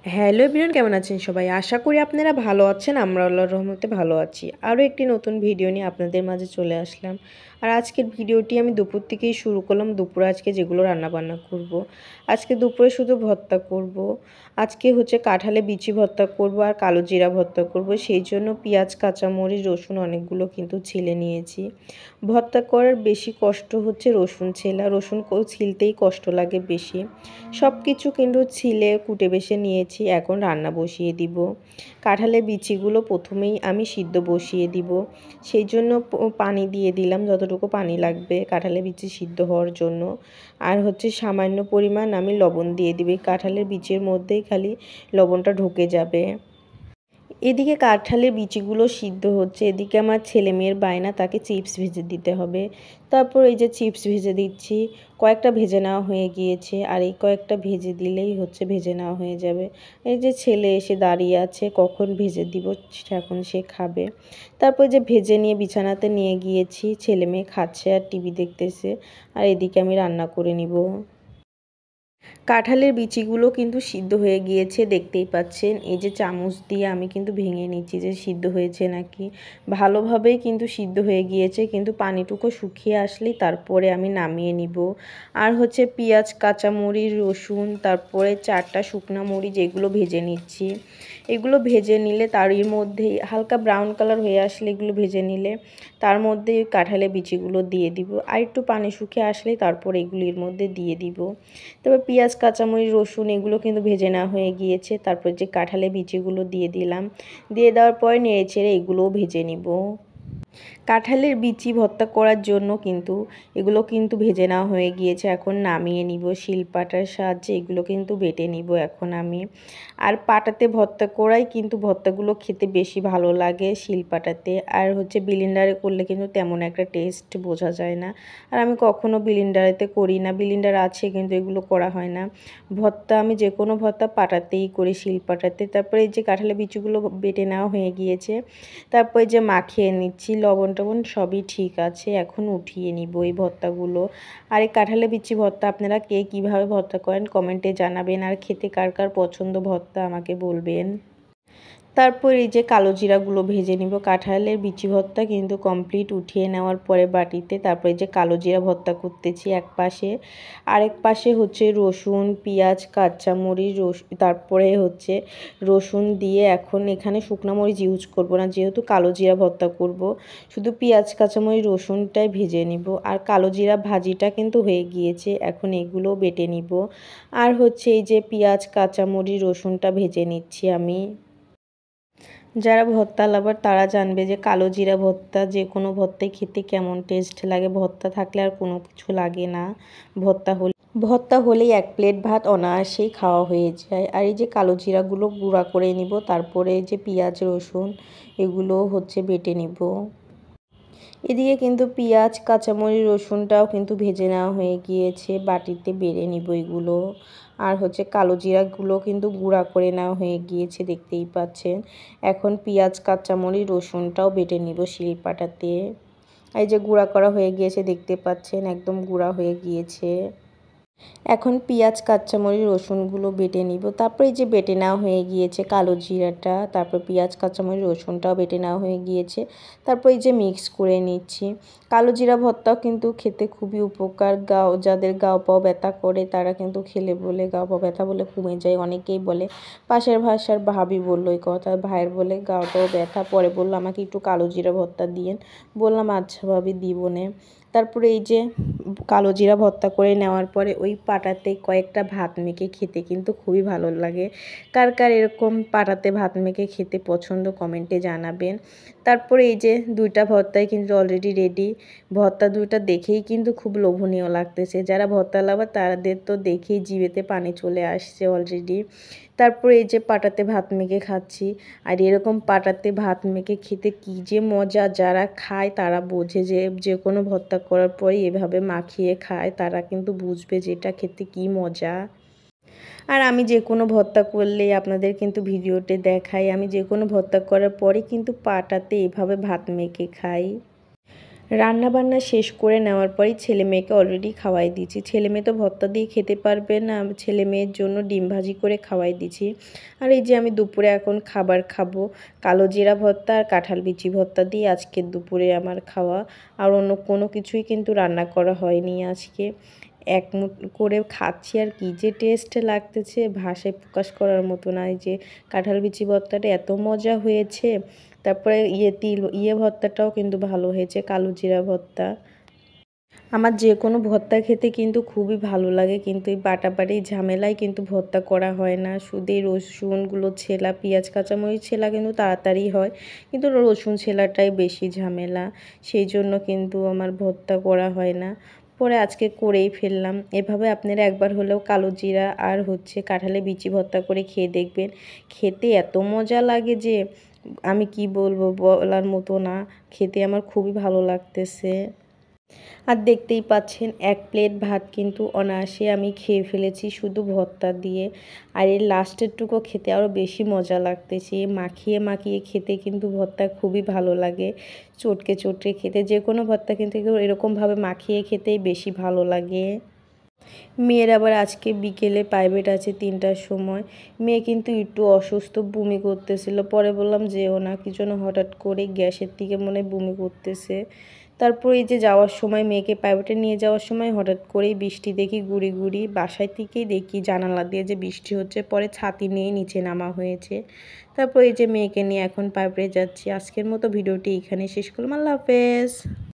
Hello everyone, কেমন আছেন সবাই? আশা করি আপনারা ভালো আছেন। আমরা আল্লাহর রহমতে ভালো আছি। আরও একটি নতুন ভিডিও নিয়ে আপনাদের মাঝে চলে আসলাম। আর আজকের ভিডিওটি আমি দুপুর থেকেই শুরু করলাম। দুপুরে আজকে যেগুলো রান্নাবান্না করব। আজকে দুপুরে শুধু ভর্তা করব। আজকে হচ্ছে কাঁঠালে বিচি ভর্তা করব আর কালো জিরা ভর্তা করব। সেই জন্য পেঁয়াজ, কাঁচামরিচ, রসুন অনেকগুলো কিন্তু ছিলে নিয়েছি। ভর্তা করার বেশি কষ্ট হচ্ছে রসুন ছেলা। রসুন ছিলতেই কষ্ট লাগে বেশি। সব কিছু কিন্তু ছিলে কুটে বেছে নিয়েছি। এখন রান্না বসিয়ে দিব। কাঁঠালের বিচিগুলো প্রথমেই আমি সিদ্ধ বসিয়ে দিব। সেই জন্য পানি দিয়ে দিলাম যতটুকু পানি লাগবে কাঁঠালের বিচি সিদ্ধ হওয়ার জন্য। আর হচ্ছে সামান্য পরিমাণ আমি লবণ দিয়ে দিবি। কাঁঠালের বিচির মধ্যেই খালি লবণটা ঢুকে যাবে। এদিকে কাঁঠালের বিচিগুলো সিদ্ধ হচ্ছে, এদিকে আমার ছেলে মেয়ের বায়না তাকে চিপস ভেজে দিতে হবে। তারপর এই যে চিপস ভেজে দিচ্ছি, কয়েকটা ভেজে নেওয়া হয়ে গিয়েছে আর এই কয়েকটা ভেজে দিলেই হচ্ছে ভেজে নেওয়া হয়ে যাবে। এই যে ছেলে এসে দাঁড়িয়ে আছে, কখন ভেজে দিব এখন সে খাবে। তারপর যে ভেজে নিয়ে বিছানাতে নিয়ে গিয়েছি, ছেলে মেয়ে খাচ্ছে আর টিভি দেখতেছে। আর এদিকে আমি রান্না করে নিব। কাঁঠালের বিচিগুলো কিন্তু সিদ্ধ হয়ে গিয়েছে, দেখতেই পাচ্ছেন। এই যে চামচ দিয়ে আমি কিন্তু ভেঙে নিচ্ছি যে সিদ্ধ হয়েছে নাকি। ভালোভাবেই কিন্তু সিদ্ধ হয়ে গিয়েছে, কিন্তু পানিটুকু শুকিয়ে আসলেই তারপরে আমি নামিয়ে নিব। আর হচ্ছে পেঁয়াজ, কাঁচামরিচ, রসুন, তারপরে 4টা শুকনো মরিচ এগুলো ভেজে নিচ্ছি। এগুলো ভেজে নিলে তারই মধ্যেই হালকা ব্রাউন কালার হয়ে আসলে এগুলো ভেজে নিলে তার মধ্যে কাঁঠালের বিচিগুলো দিয়ে দিব। আর একটু পানি শুকিয়ে আসলেই তারপর এগুলির মধ্যে দিয়ে দিব। তবে পেঁয়াজ, কাঁচামরিচ, রসুন এগুলো কিন্তু ভেজে নেওয়া হয়ে গিয়েছে। তারপর যে কাঁঠালের বিচিগুলো দিয়ে দিলাম। দিয়ে দেওয়ার পর নেড়েচেড়ে এগুলোও ভেজে নিব। কাঁঠালের বিচি ভর্তা করার জন্য কিন্তু এগুলো কিন্তু ভেজে নেওয়া হয়ে গিয়েছে। এখন নামিয়ে নিব শিলপাটার সাহায্যে। এগুলো কিন্তু বেটে নিব এখন আমি। আর পাটাতে ভর্তা করাই কিন্তু ভর্তাগুলো খেতে বেশি ভালো লাগে শিলপাটাতে। আর হচ্ছে ব্লেন্ডারে করলে কিন্তু তেমন একটা টেস্ট বোঝা যায় না। আর আমি কখনো ব্লেন্ডারেতে করি না। ব্লেন্ডার আছে কিন্তু এগুলো করা হয় না। ভর্তা আমি যে কোনো ভর্তা পাটাতেই করি, শিলপাটাতে। তারপরে এই যে কাঁঠালের বিচিগুলো বেটে নেওয়া হয়ে গিয়েছে। তারপরে যে মাখিয়ে নিচ্ছি, লবণ টবণ সবই ঠিক আছে। এখন উঠিয়ে নিব এই ভর্তাগুলো। আর এই কাঁঠালের বিচি ভর্তা আপনারা কে কীভাবে ভর্তা করেন কমেন্টে জানাবেন। আর খেতে কার কার পছন্দ ভর্তা আমাকে বলবেন। তারপর এই যে কালো জিরাগুলো ভেজে নিব। কাঁঠালের বিচি ভর্তা কিন্তু কমপ্লিট উঠিয়ে নেওয়ার পরে বাটিতে তারপরে যে কালো জিরা ভর্তা করতেছি এক পাশে। আরেক পাশে হচ্ছে রসুন, পেঁয়াজ, কাঁচামরিচ, তারপরে হচ্ছে রসুন দিয়ে এখন এখানে শুকনো মরিচ ইউজ করব না, যেহেতু কালো জিরা ভর্তা করব। শুধু পেঁয়াজ, কাঁচামরিচ, রসুনটাই ভেজে নিব। আর কালো জিরা ভাজিটা কিন্তু হয়ে গিয়েছে, এখন এগুলো বেটে নিব। আর হচ্ছে এই যে পেঁয়াজ, কাঁচামরিচ, রসুনটা ভেজে নিচ্ছি আমি। যারা ভর্তা লাভার তারা জানবে যে কালো জিরা ভর্তা যে কোনো ভর্তায় খেতে কেমন টেস্ট লাগে। ভর্তা থাকলে আর কোনো কিছু লাগে না। ভর্তা হলেই 1 প্লেট ভাত অনায়াসেই খাওয়া হয়ে যায়। আর এই যে কালো জিরাগুলো গুঁড়া করে নিব। তারপরে এই যে পেঁয়াজ, রসুন এগুলো হচ্ছে বেটে নিব। এদিকে কিন্তু পেঁয়াজ, কাঁচামরিচ, রসুনটাও কিন্তু ভেজে নেওয়া হয়ে গিয়েছে। বাটিতে বেড়ে নিব এগুলো। আর হচ্ছে কালো জিরাগুলো কিন্তু গুঁড়া করে নেওয়া হয়ে গিয়েছে, দেখতেই পাচ্ছেন। এখন পেঁয়াজ, কাঁচামরিচ, রসুনটাও বেটে নিব শিলপাটাতে। এই যে গুঁড়া করা হয়ে গিয়েছে, দেখতে পাচ্ছেন একদম গুঁড়া হয়ে গিয়েছে। এখন পেঁয়াজ, কাঁচামরিচ, রসুনগুলো বেটে নিব। তারপরে এই যে বেটে নেওয়া হয়ে গিয়েছে কালো জিরাটা, তারপর পেঁয়াজ, কাঁচামরিচ, রসুনটাও বেটে নেওয়া হয়ে গিয়েছে। তারপর এই যে মিক্স করে নিচ্ছি। কালো জিরা ভর্তাও কিন্তু খেতে খুবই উপকার। যাদের গাও পাও ব্যথা করে তারা কিন্তু খেলে বলে গাও পাও ব্যথা বলে কমে যায়, অনেকেই বলে। পাশের ভাষার ভাবি বললো এই কথা, ভাইয়ের বলে গাও টাও ব্যথা। পরে বললো আমাকে একটু কালো জিরা ভর্তা দিয়েন। বললাম আচ্ছা ভাবি দিবনে। তারপরে এই যে কালো জিরা ভর্তা করে নেওয়ার পরে ওই পাটাতে কয়েকটা ভাত মেখে খেতে কিন্তু খুবই ভালো লাগে। কার কার এরকম পাটাতে ভাত মেখে খেতে পছন্দ কমেন্টে জানাবেন। তারপরে এই যে 2টা ভর্তাই কিন্তু অলরেডি রেডি। ভর্তা 2টা দেখেই কিন্তু খুব লোভনীয় লাগতেছে। যারা ভর্তা লাভার তাদের তো দেখেই জিভেতে পানি চলে আসছে অলরেডি। তারপরে এই যে পাটাতে ভাত মেখে খাচ্ছি। আর এরকম পাটাতে ভাত মেখে খেতে কী যে মজা, যারা খায় তারা বোঝে যে যে কোনো ভর্তা করার পরই এভাবে মাখিয়ে খায় তারা কিন্তু বুঝবে যে এটা খেতে কী মজা। আর আমি যে কোনো ভর্তা করলেই আপনাদের কিন্তু ভিডিওতে দেখাই। আমি যে কোনো ভর্তা করার পরে কিন্তু পাটাতে এভাবে ভাত মেখে খাই। রান্না বান্না শেষ করে নেওয়ার পরই ছেলে মেয়েকে অলরেডি খাওয়াই দিয়েছি। ছেলে মেয়ে তো ভর্তা দিয়ে খেতে পারবে না, ছেলে মেয়ের জন্য ডিম ভাজি করে খাওয়াই দিয়েছি। আর এই যে আমি দুপুরে এখন খাবার খাবো, কালো জিরা ভর্তা আর কাঁঠাল বিচি ভর্তা দিয়ে আজকের দুপুরে আমার খাওয়া। আর অন্য কোনো কিছুই কিন্তু রান্না করা হয়নি আজকে। এক মুঠ করে খাচ্ছি আর কি যে টেস্ট লাগতেছে ভাষায় প্রকাশ করার মতো না। এই যে কাঁঠাল বিচি ভর্তাটা এত মজা হয়েছে, তারপরে ভর্তাটাও কিন্তু ভালো হয়েছে, কালো জিরা ভর্তা। আমার যে কোনো ভর্তা খেতে কিন্তু খুবই ভালো লাগে, কিন্তু এই বাটাবাটির ঝামেলায় কিন্তু ভর্তা করা হয় না। শুধু এই রসুনগুলো ছেলা, পেঁয়াজ কাঁচামরিচ ছেলা কিন্তু তাড়াতাড়ি হয়, কিন্তু রসুন ছেলাটাই বেশি ঝামেলা, সেই জন্য কিন্তু আমার ভর্তা করা হয় না। পরে আজকে করেই ফেললাম। এভাবে আপনারা একবার হলেও কালো জিরা আর কাঁঠালের বিচি ভর্তা করে খেয়ে দেখবেন। খেতে এত মজা লাগে যে আমি কি বলবো, বলার মতো না। খেতে আমার খুবই ভালো লাগতেছে। আর দেখতেই পাচ্ছেন এক প্লেট ভাত কিন্তু অনায়াসে আমি খেয়ে ফেলেছি শুধু ভর্তা দিয়ে। আর এর লাস্টেরটুকু খেতে আরও বেশি মজা লাগতেছে। মাখিয়ে মাখিয়ে খেতে কিন্তু ভর্তা খুবই ভালো লাগে, চটকে চটকে খেতে। যে কোনো ভর্তা কিন্তু এরকমভাবে মাখিয়ে খেতেই বেশি ভালো লাগে। মেয়ের আবার আজকে বিকেলে প্রাইভেট আছে 3টার সময়। মেয়ে কিন্তু একটু অসুস্থ, বমি করতেছিল। পরে বললাম যেও না, কি জন্য হঠাৎ করে গ্যাসের থেকে মনে বমি করতেছে। তারপর এই যে যাওয়ার সময়, মেয়েকে প্রাইভেটে নিয়ে যাওয়ার সময় হঠাৎ করেই বৃষ্টি দেখি গুড়ি গুড়ি, বাসায় থেকেই দেখি জানালা দিয়ে যে বৃষ্টি হচ্ছে। পরে ছাতি নিয়ে নিচে নামা হয়েছে। তারপর এই যে মেয়েকে নিয়ে এখন প্রাইভেটে যাচ্ছি। আজকের মতো ভিডিওটি এখানে শেষ করলাম। আল্লাহ হাফেজ।